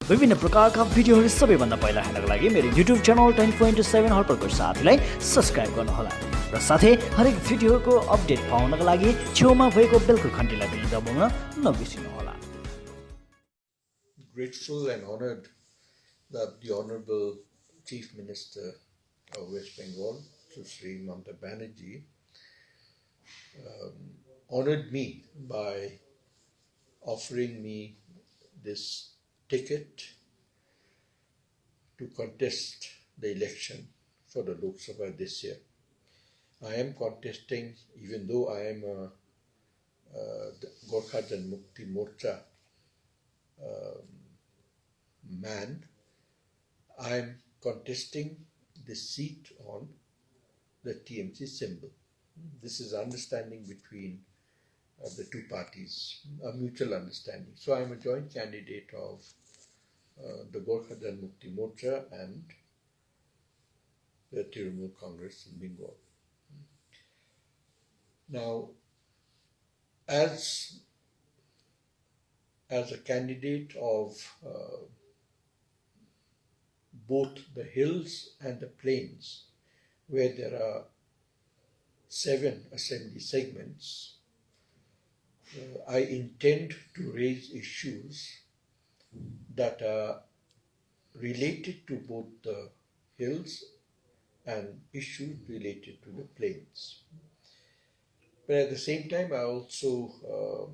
विभिन्न प्रकारका भिडियोहरू सबैभन्दा पहिला हेर्नका लागि मेरो युट्युब च्यानल 10.7 हर्परको साथीलाई सब्स्क्राइब गर्नुहोला र साथै हरेक भिडियोको अपडेट पाउनका लागि छेउमा भएको बेलको घन्टीलाई पनि दबाउन नबिर्सिनुहोला. Grateful and honored that the Honorable Chief Minister of West Bengal, Shri Mamata Banerjee, honored me by offering me this ticket to contest the election for the Lok Sabha this year. I am contesting, even though I am a Gorkha Janmukti Morcha man, I am contesting the seat on the TMC symbol. This is understanding between the two parties, a mutual understanding. So I am a joint candidate of the Gorkha Janmukti Morcha and the Trinamool Congress in Bengal. Now, as a candidate of both the hills and the plains, where there are 7 assembly segments, I intend to raise issues that are related to both the hills and issues related to the plains. But at the same time, I also,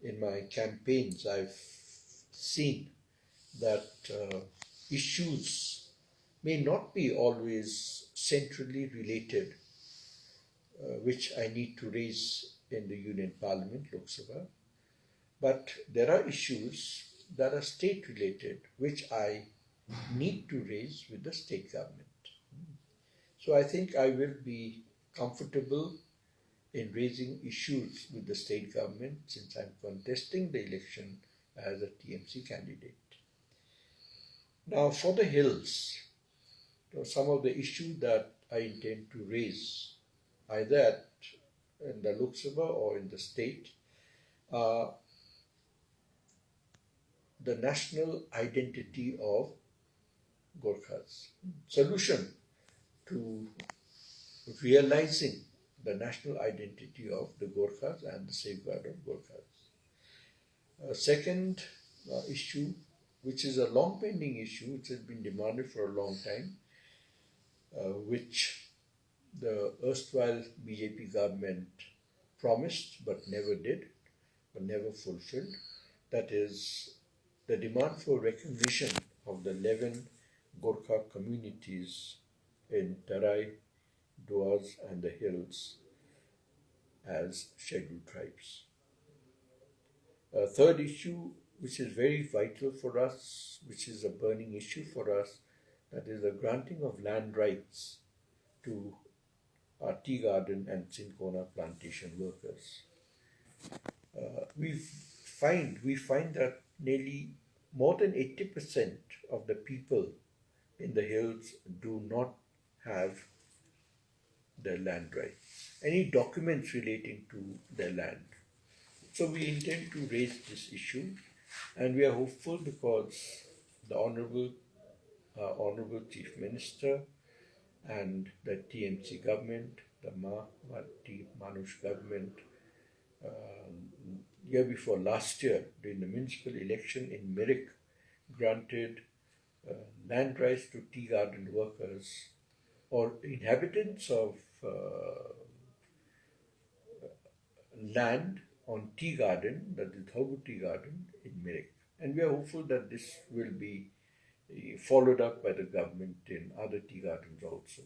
in my campaigns, I've seen that issues may not be always centrally related, which I need to raise in the Union Parliament, Lok Sabha, but there are issues that are state related, which I need to raise with the state government. So I think I will be comfortable in raising issues with the state government since I'm contesting the election as a TMC candidate. Now for the hills, some of the issues that I intend to raise either in the Lok Sabha or in the state are the national identity of Gorkhas, solution to realizing the national identity of the Gorkhas and the safeguard of Gorkhas. Second issue, which is a long pending issue, which has been demanded for a long time, which the erstwhile BJP government promised but never did, but never fulfilled. That is the demand for recognition of the 11 Gorkha communities in Tarai, Duaz and the hills as scheduled tribes. A third issue, which is very vital for us, which is a burning issue for us, that is the granting of land rights to our tea garden and Cinchona plantation workers. We find that nearly more than 80% of the people in the hills do not have their land rights, any documents relating to their land. So we intend to raise this issue, and we are hopeful because the Honorable Chief Minister and the TMC government, the Manush government, year before last year, during the municipal election in Mirik, granted land rights to tea garden workers or inhabitants of land on tea garden, that is Thobu tea garden in Mirik. And we are hopeful that this will be followed up by the government in other tea gardens also.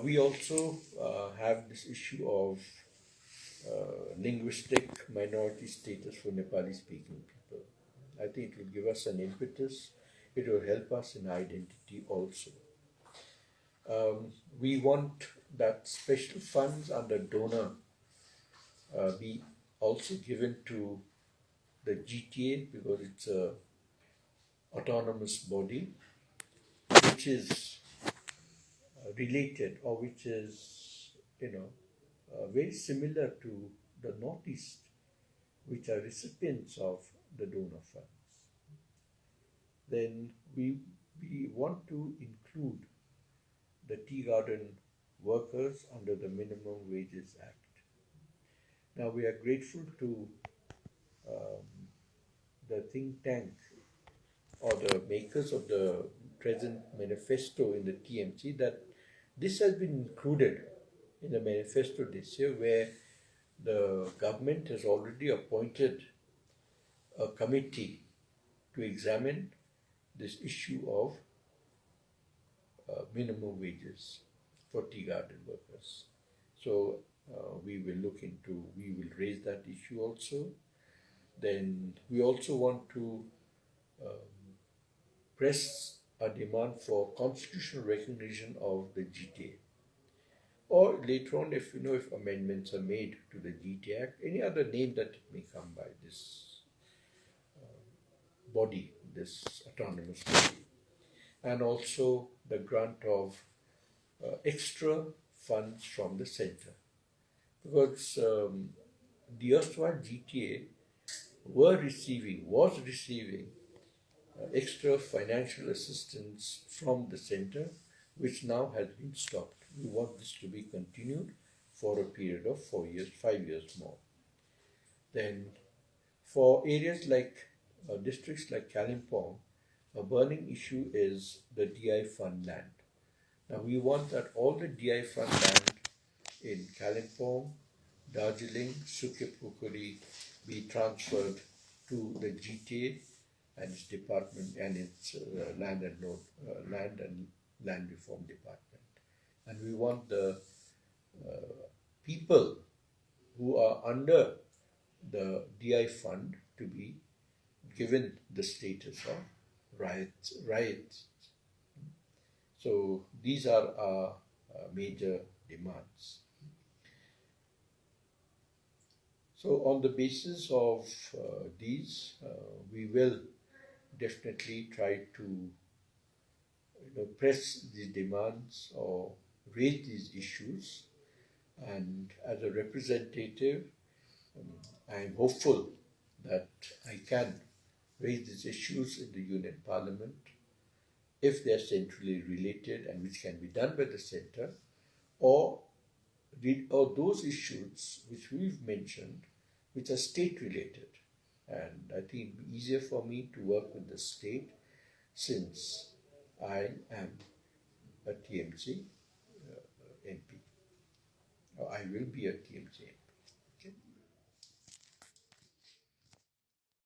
We also have this issue of linguistic minority status for Nepali speaking people. I think it will give us an impetus. It will help us in identity also. We want that special funds under donor be also given to the GTA because it's a autonomous body which is related or which is very similar to the Northeast, which are recipients of the donor funds. then we want to include the tea garden workers under the Minimum Wages Act. Now we are grateful to the think tank or the makers of the present manifesto in the TMC that this has been included in the manifesto this year, where the government has already appointed a committee to examine this issue of minimum wages for tea garden workers. So we will raise that issue also. Then we also want to press a demand for constitutional recognition of the GTA. Or later on, if amendments are made to the GTA Act, any other name that it may come by, this body, this autonomous body, and also the grant of extra funds from the centre. Because the erstwhile GTA was receiving extra financial assistance from the centre, which now has been stopped. We want this to be continued for a period of 4 years, 5 years more. Then for areas like districts like Kalimpong, a burning issue is the DI fund land. Now we want that all the DI fund land in Kalimpong, Darjeeling, Sukyapukuri be transferred to the GTA and its department and its land and land reform department. And we want the people who are under the DI fund to be given the status of riots. So these are our major demands. So on the basis of these, we will definitely try to press these demands or raise these issues. And as a representative, I am hopeful that I can raise these issues in the Union Parliament if they are centrally related and which can be done by the centre, or those issues which we've mentioned which are state related. And I think it would be easier for me to work with the state since I am a TMC MP, or I will be a TMC MP.